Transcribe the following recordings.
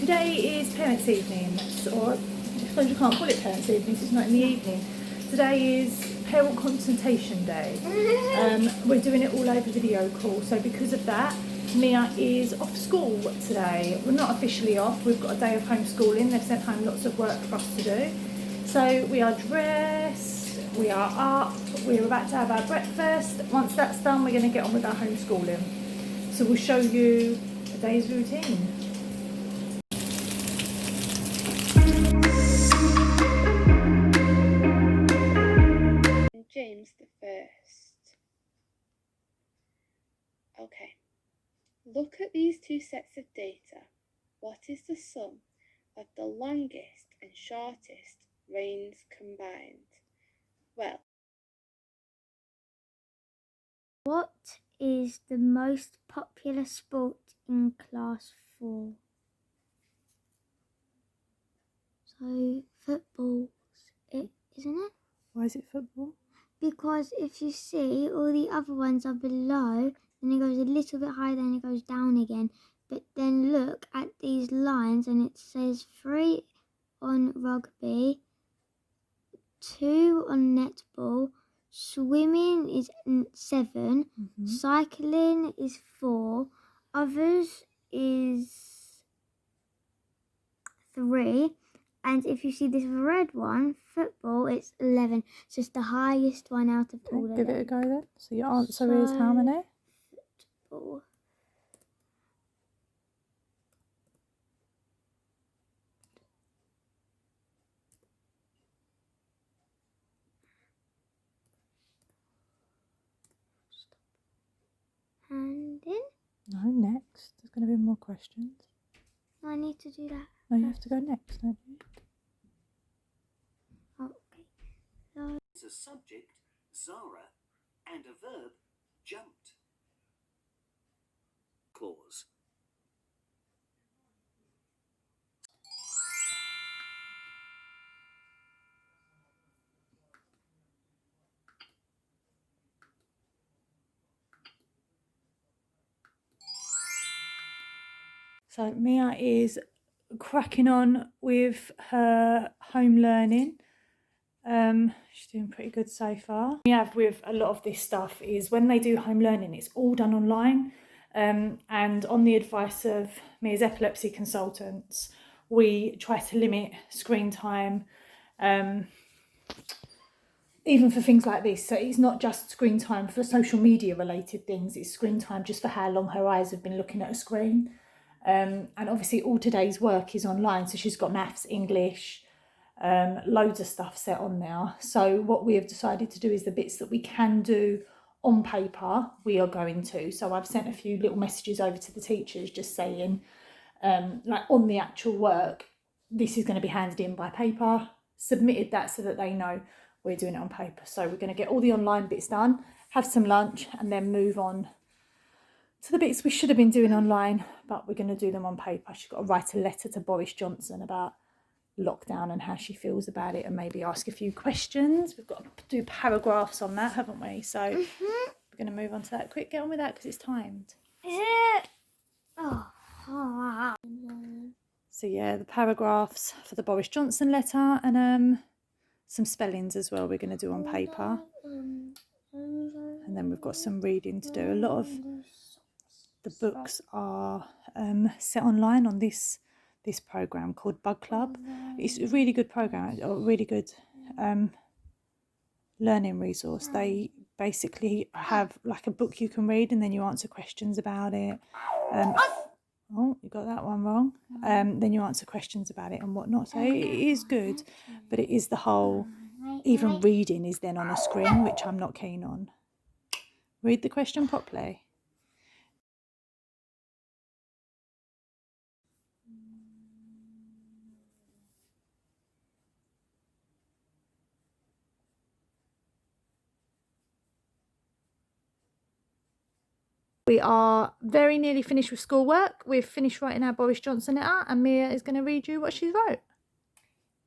Today is parents' evening, or I suppose you can't call it parents' evening, it's not in the evening. Today is parent consultation day. We're doing it all over video call, so because of that, Mia is off school today. We're not officially off, we've got a day of homeschooling. They've sent home lots of work for us to do. So we are dressed, we are up, we're about to have our breakfast. Once that's done, we're going to get on with our homeschooling. So we'll show you a day's routine. James the First. Okay, look at these two sets of data. What is the sum of the longest and shortest reigns combined? Well, what is the most popular sport in class 4? So football, isn't it? Why is it football? Because if you see, all the other ones are below, then it goes a little bit higher, then it goes down again. But then look at these lines, and it says 3 on rugby, 2 on netball, swimming is 7, cycling is 4, others is 3. And if you see this red one, football, it's 11. So it's the highest one out of all of them. Give it a go then. So your answer is how many? Football. And in. No, next. There's going to be more questions. I need to do that. No, you have to go next, don't you? Okay. So It's a subject, Zara, and a verb, jumped. Clause. So Mia is cracking on with her home learning. She's doing pretty good so far. We have with a lot of this stuff is when they do home learning, it's all done online. And on the advice of Mia's epilepsy consultants, we try to limit screen time, even for things like this. So it's not just screen time for social media related things, it's screen time just for how long her eyes have been looking at a screen. And obviously all today's work is online, so she's got maths, English, loads of stuff set on there. So what we have decided to do is the bits that we can do on paper, we are going to. So I've sent a few little messages over to the teachers just saying, like on the actual work, this is going to be handed in by paper, submitted that so that they know we're doing it on paper. So we're going to get all the online bits done, have some lunch, and then move on to the bits we should have been doing online, but we're going to do them on paper. She's got to write a letter to Boris Johnson about lockdown and how she feels about it, and maybe ask a few questions. We've got to do paragraphs on that, haven't we? So we're going to move on to that. Quick, get on with that because it's timed. is it? Oh. So yeah, the paragraphs for the Boris Johnson letter, and some spellings as well we're going to do on paper. And then we've got some reading to do. A lot of the books are set online on this program called Bug Club. It's a really good program, a really good learning resource. They basically have like a book you can read, and then you answer questions about it. Oh, you got that one wrong. Then you answer questions about it and whatnot. So it is good, but it is the whole, even reading is then on a screen, which I'm not keen on. Read the question properly. We are very nearly finished with schoolwork. We've finished writing our Boris Johnson letter, and Mia is going to read you what she wrote.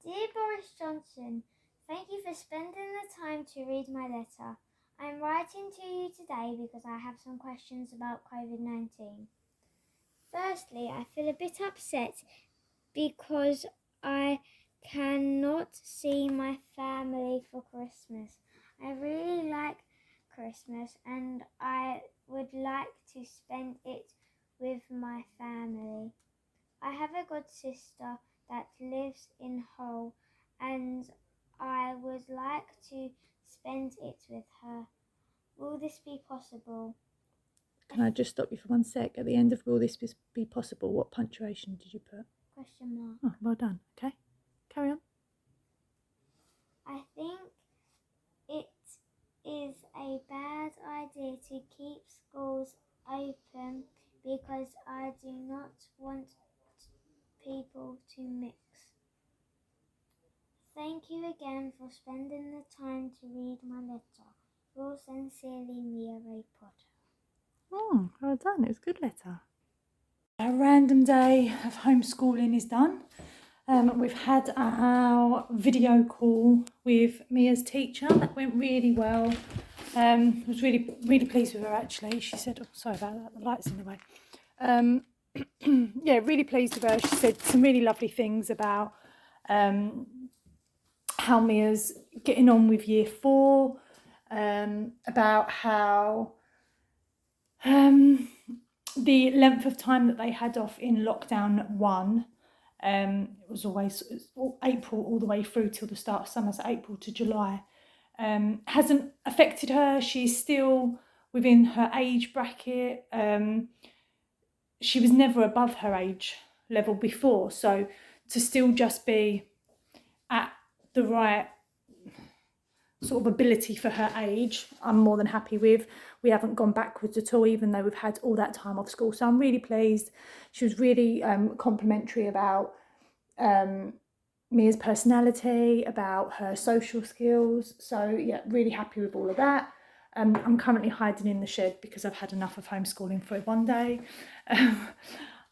Dear Boris Johnson, thank you for spending the time to read my letter. I'm writing to you today because I have some questions about COVID-19. Firstly, I feel a bit upset because I cannot see my family for Christmas. I really like Christmas and I would like to spend it with my family. I have a god sister that lives in Hull and I would like to spend it with her. Will this be possible? Can I just stop you for 1 sec? At the end of will this be possible, what punctuation did you put? Question mark. Oh, well done. Okay, carry on. I think it is a bad idea to keep schools open because I do not want people to mix. Thank you again for spending the time to read my letter. Yours sincerely, Mia Ray Potter. Oh, well done. It was a good letter. Our random day of homeschooling is done. We've had our video call with Mia's teacher. That went really well. I was really pleased with her actually. She said, oh, sorry about that, the light's in the way. Yeah, really pleased with her. She said some really lovely things about how Mia's getting on with year 4, about how the length of time that they had off in lockdown 1, it was always April all the way through till the start of summer, so April to July, hasn't affected her. She's still within her age bracket. She was never above her age level before, so to still just be at the right sort of ability for her age, I'm more than happy with. We haven't gone backwards at all, even though we've had all that time off school. So I'm really pleased. She was really complimentary about Mia's personality, about her social skills. So yeah, really happy with all of that. I'm currently hiding in the shed because I've had enough of homeschooling for 1 day. Don't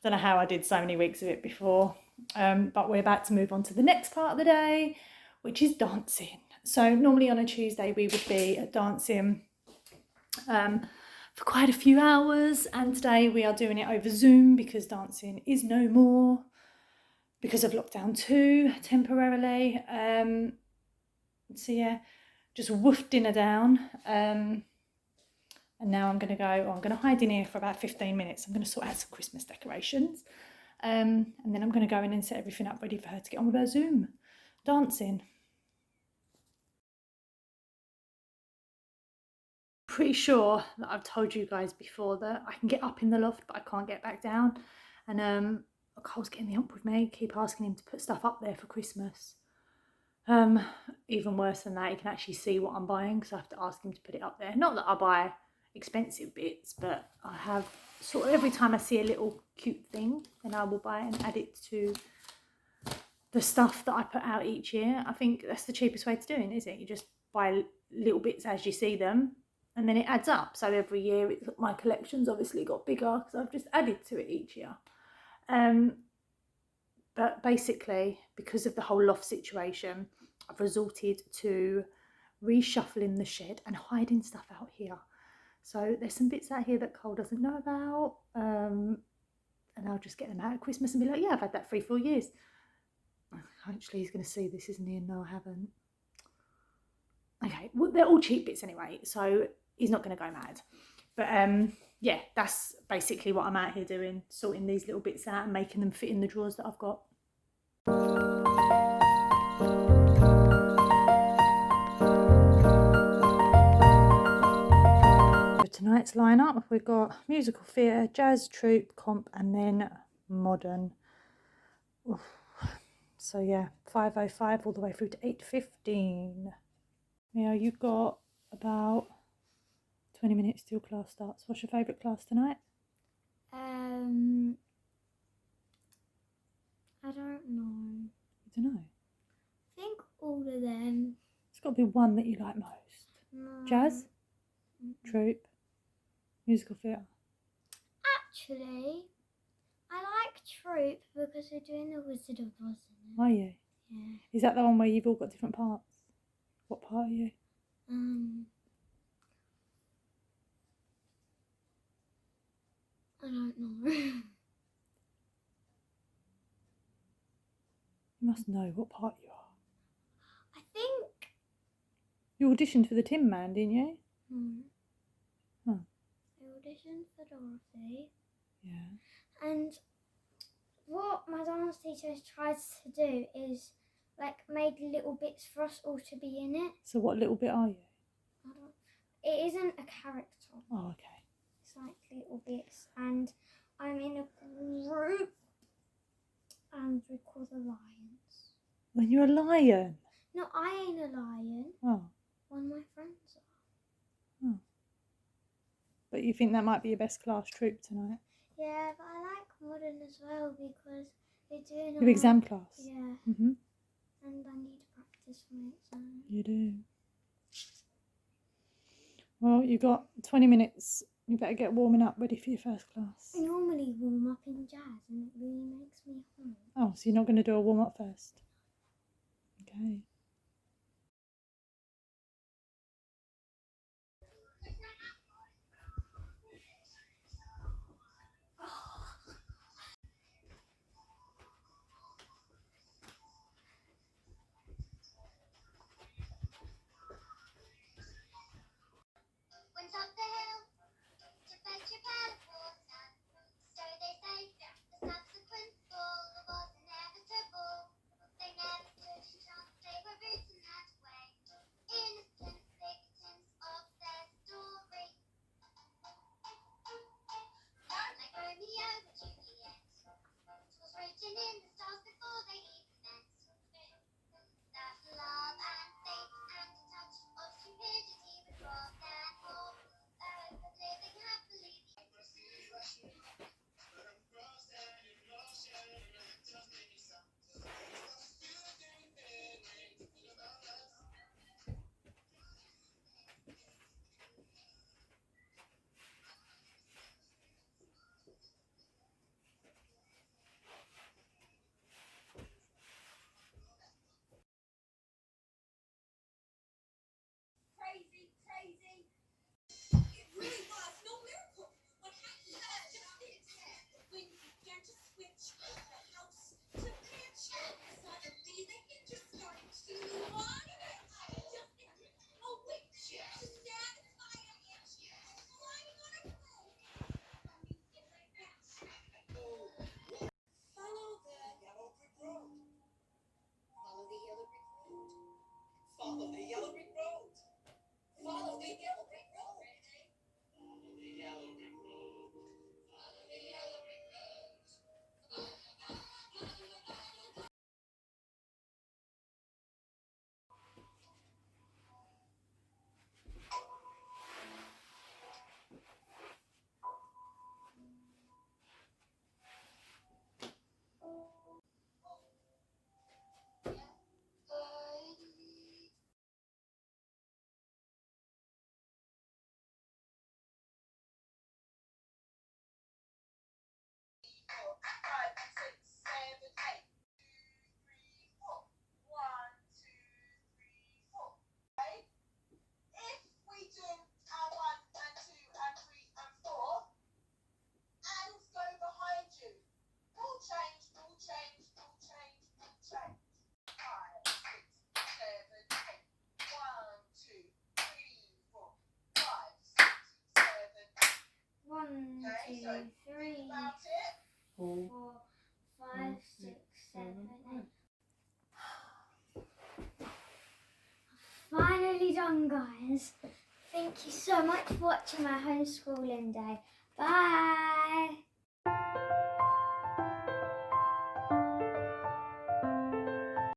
know how I did so many weeks of it before. But we're about to move on to the next part of the day, which is dancing. So normally on a Tuesday we would be at dancing for quite a few hours, and today we are doing it over Zoom because dancing is no more because of lockdown 2 temporarily. So yeah, just woofed dinner down, and now I'm going to hide in here for about 15 minutes. I'm going to sort out some Christmas decorations, and then I'm going to go in and set everything up ready for her to get on with her Zoom dancing. Pretty sure that I've told you guys before that I can get up in the loft but I can't get back down, and Cole's getting the hump with me. Keep asking him to put stuff up there for Christmas. Even worse than that, he can actually see what I'm buying, so I have to ask him to put it up there. Not that I buy expensive bits, but I have sort of every time I see a little cute thing, then I will buy it and add it to the stuff that I put out each year. I think that's the cheapest way to do it, isn't it? You just buy little bits as you see them, and then it adds up. So every year my collection's obviously got bigger because I've just added to it each year. But basically, because of the whole loft situation, I've resorted to reshuffling the shed and hiding stuff out here. So there's some bits out here that Cole doesn't know about, and I'll just get them out at Christmas and be like, yeah, I've had that 3-4 years. Actually, he's going to see this, isn't he? And no, I haven't. Okay, well, they're all cheap bits anyway, so he's not going to go mad. But yeah, that's basically what I'm out here doing, sorting these little bits out and making them fit in the drawers that I've got. For tonight's lineup, we've got musical theatre, jazz, troupe, comp, and then modern. Oof. So yeah, 5:05 all the way through to 8:15. Yeah, you've got about 20 minutes till class starts. What's your favourite class tonight? I don't know. I don't know. I think all of them. It's got to be one that you like most. No. Jazz, troupe, musical theatre. Actually, I like troupe because they're doing the Wizard of Oz in it. Are you? Yeah. Is that the one where you've all got different parts? What part are you? I don't know. must know what part you are. I think. You auditioned for the Tin Man, didn't you? I auditioned for Dorothy. Yeah. And what my dance teacher tries to do is like made little bits for us all to be in it. So what little bit are you? It isn't a character. Oh, okay. It's like little bits, and I'm in a group, and we call the Lions. When you're a lion. No, I ain't a lion. Oh. One of my friends are. Oh. But you think that might be your best class troupe tonight? Yeah, but I like modern as well because they're doing Your exam class? Yeah. Mm-hmm. And I need to practice for my exam. You do. Well, you got 20 minutes. You better get warming up, ready for your first class. I normally warm up in jazz and it really makes me hot. Oh, so you're not going to do a warm up first? Okay. Went up the hill to fetch a pail of water. So they say the subsequent fall was inevitable. They never stood a chance, they were written that way. Innocent victims of their story. Like Romeo and Juliet. It was written in the stars before they even met. That love and fate and a touch of stupidity would rob and hope of living happily. Crazy, crazy. It really was no miracle. What happened just this. When you began to switch from the house to pitch, suddenly the hinges started to line. Just a witch to satisfy an itch, flying on a broom. Music like that. Follow the yellow brick road. Follow the yellow brick road. Follow the yellow brick road. Follow the yellow brick road. Follow the yellow brick road. Follow the yellow brick road. One, two, three, 4, 5, 6, 7, 8. Finally done, guys. Thank you so much for watching my homeschooling day. Bye.